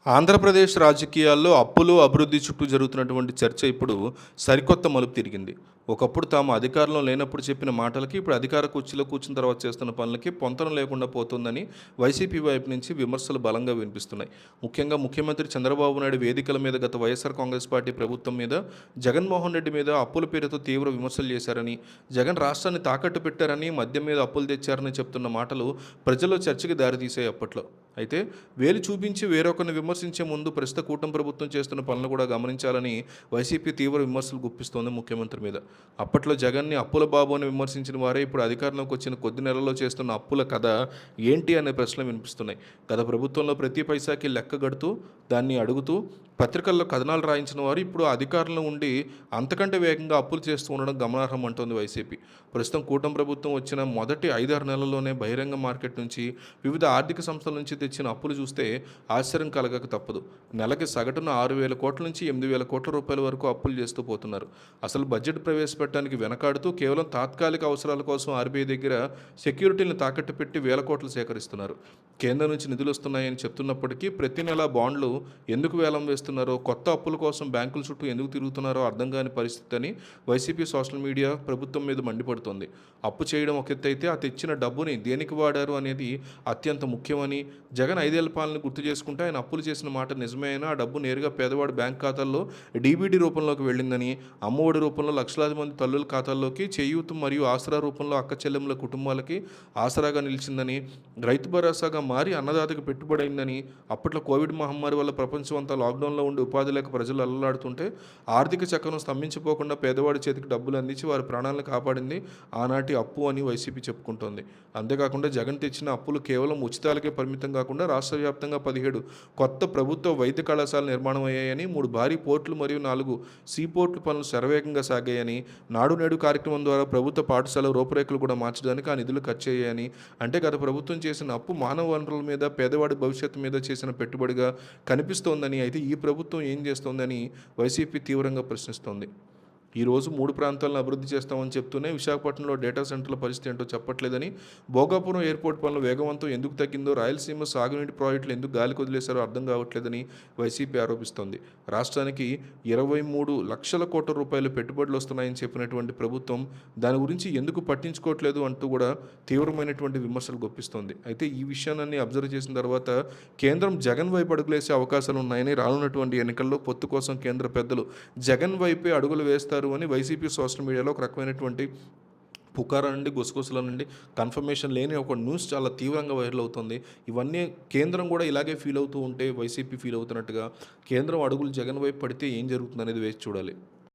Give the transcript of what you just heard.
ఆంధ్రప్రదేశ్ రాజకీయాల్లో అప్పులు, అభివృద్ధి చుట్టూ జరుగుతున్నటువంటి చర్చ ఇప్పుడు సరికొత్త మలుపు తిరిగింది. ఒకప్పుడు తాము అధికారంలో లేనప్పుడు చెప్పిన మాటలకి, ఇప్పుడు అధికార కుర్చీలో కూర్చున్న తర్వాత చేస్తున్న పనులకి పొంతన లేకుండా పోతుందని వైసీపీ వైపు నుంచి విమర్శలు బలంగా వినిపిస్తున్నాయి. ముఖ్యంగా ముఖ్యమంత్రి చంద్రబాబు నాయుడు వేదికల మీద గత వైఎస్ఆర్ కాంగ్రెస్ పార్టీ ప్రభుత్వం మీద, జగన్మోహన్ రెడ్డి మీద అప్పుల పేరుతో తీవ్ర విమర్శలు చేశారని, జగన్ రాష్ట్రాన్ని తాకట్టు పెట్టారని, మద్యం మీద అప్పులు తెచ్చారని చెప్తున్న మాటలు ప్రజల్లో చర్చకి దారితీసాయి అప్పట్లో. అయితే వేలు చూపించి వేరొకరిని విమర్శించే ముందు ప్రస్తుత కూటమి ప్రభుత్వం చేస్తున్న పనులు కూడా గమనించాలని వైసీపీ తీవ్ర విమర్శలు గుప్పిస్తోంది ముఖ్యమంత్రి మీద. అప్పట్లో జగన్ని అప్పుల బాబు అని విమర్శించిన వారే ఇప్పుడు అధికారంలోకి వచ్చిన కొద్ది నెలల్లో చేస్తున్న అప్పుల కథ ఏంటి అనే ప్రశ్నలు వినిపిస్తున్నాయి. గత ప్రభుత్వంలో ప్రతి పైసాకి లెక్క గడుతూ దాన్ని అడుగుతూ పత్రికల్లో కథనాలు రాయించిన వారు ఇప్పుడు అధికారంలో ఉండి అంతకంటే వేగంగా అప్పులు చేస్తూ ఉండడం గమనార్హం అంటోంది వైసీపీ. ప్రస్తుతం కూటమి ప్రభుత్వం వచ్చిన మొదటి 5-6 నెలల్లోనే బహిరంగ మార్కెట్ నుంచి, వివిధ ఆర్థిక సంస్థల నుంచి తెచ్చిన అప్పులు చూస్తే ఆశ్చర్యం కలగక తప్పదు. నెలకి సగటున 6,000 కోట్ల నుంచి 8,000 కోట్ల రూపాయల వరకు అప్పులు చేస్తూ పోతున్నారు. అసలు బడ్జెట్ ప్రవేశపెట్టడానికి వెనకాడుతూ కేవలం తాత్కాలిక అవసరాల కోసం ఆర్బీఐ దగ్గర సెక్యూరిటీలను తాకట్టు పెట్టి వేల కోట్లు సేకరిస్తున్నారు. కేంద్రం నుంచి నిధులు వస్తున్నాయని చెప్తున్నప్పటికీ ప్రతి నెల బాండ్లు ఎందుకు వేలం వేస్తున్నారో, కొత్త అప్పుల కోసం బ్యాంకుల చుట్టూ ఎందుకు తిరుగుతున్నారో అర్థం కాని పరిస్థితి అని వైసీపీ సోషల్ మీడియా ప్రభుత్వం మీద మండిపడుతోంది. అప్పు చేయడం ఒక ఎత్తు అయితే, ఆ తెచ్చిన డబ్బుని దేనికి వాడారు అనేది అత్యంత ముఖ్యమని, జగన్ 5 ఏళ్ల పాలన గుర్తు చేసుకుంటే ఆయన అప్పులు చేసిన మాట నిజమే అయినా ఆ డబ్బు నేరుగా పేదవాడి బ్యాంక్ ఖాతాల్లో డీబీటీ రూపంలోకి వెళ్ళిందని, అమ్మఒడి రూపంలో లక్షలాది మంది తల్లుల ఖాతాల్లోకి, చేయూత మరియు ఆసరా రూపంలో అక్క చెల్లెముల కుటుంబాలకి ఆసరాగా నిలిచిందని, రైతు భరోసాగా మారి అన్నదాతకు పెట్టుబడి అయిందని, అప్పట్లో కోవిడ్ మహమ్మారి వల్ల ప్రపంచం అంతా లాక్డౌన్లో ఉండి ఉపాధి లేక ప్రజలు అల్లలాడుతుంటే ఆర్థిక చక్రం స్తంభించిపోకుండా పేదవాడి చేతికి డబ్బులు అందించి వారి ప్రాణాలను కాపాడింది ఆనాటి అప్పు అని వైసీపీ చెప్పుకుంటోంది. అంతేకాకుండా జగన్ తెచ్చిన అప్పులు కేవలం ఉచితాలకే పరిమితం కాకుండా రాష్ట్ర వ్యాప్తంగా 17 కొత్త ప్రభుత్వ వైద్య కళాశాలలు నిర్మాణం అయ్యాయని, 3 భారీ పోర్టులు మరియు 4 సీ పోర్టుల పనులు శరవేగంగా సాగాయని, నాడు నేడు కార్యక్రమం ద్వారా ప్రభుత్వ పాఠశాల రూపురేఖలు కూడా మార్చడానికి ఆ నిధులు ఖర్చు అయ్యాయని, అంటే గత ప్రభుత్వం చేసిన అప్పు మానవ వనరుల మీద, పేదవాడి భవిష్యత్తు మీద చేసిన పెట్టుబడిగా కనిపిస్తోందని, అయితే ఈ ప్రభుత్వం ఏం చేస్తోందని వైసీపీ తీవ్రంగా ప్రశ్నిస్తోంది. ఈరోజు 3 ప్రాంతాలను అభివృద్ధి చేస్తామని చెప్తూనే విశాఖపట్నంలో డేటా సెంటర్ల పరిస్థితి ఏంటో చెప్పట్లేదని, భోగాపురం ఎయిర్పోర్ట్ పనుల వేగవంతం ఎందుకు తగ్గిందో, రాయలసీమ సాగునీటి ప్రాజెక్టులు ఎందుకు గాలికి వదిలేశారో అర్థం కావట్లేదని వైసీపీ ఆరోపిస్తోంది. రాష్ట్రానికి 23 లక్షల కోట్ల రూపాయలు పెట్టుబడులు వస్తున్నాయని చెప్పినటువంటి ప్రభుత్వం దాని గురించి ఎందుకు పట్టించుకోవట్లేదు అంటూ కూడా తీవ్రమైనటువంటి విమర్శలు గుప్పిస్తోంది. అయితే ఈ విషయాన్ని అబ్జర్వ్ చేసిన తర్వాత కేంద్రం జగన్ వైపు అడుగులేసే అవకాశాలు ఉన్నాయని, రానున్నటువంటి ఎన్నికల్లో పొత్తు కోసం కేంద్ర పెద్దలు జగన్ వైపే అడుగులు వేస్తారు అని వైసీపీ సోషల్ మీడియాలో ఒక రకమైనటువంటి పుకారా నుండి, గుసగుసల నుండి కన్ఫర్మేషన్ లేని ఒక న్యూస్ చాలా తీవ్రంగా వైరల్ అవుతుంది. ఇవన్నీ కేంద్రం కూడా ఇలాగే ఫీల్ అవుతూ ఉంటే వైసీపీ ఫీల్ అవుతున్నట్టుగా కేంద్రం అడుగులు జగన్ వైపు పడితే ఏం జరుగుతుంది అనేది వేచి చూడాలి.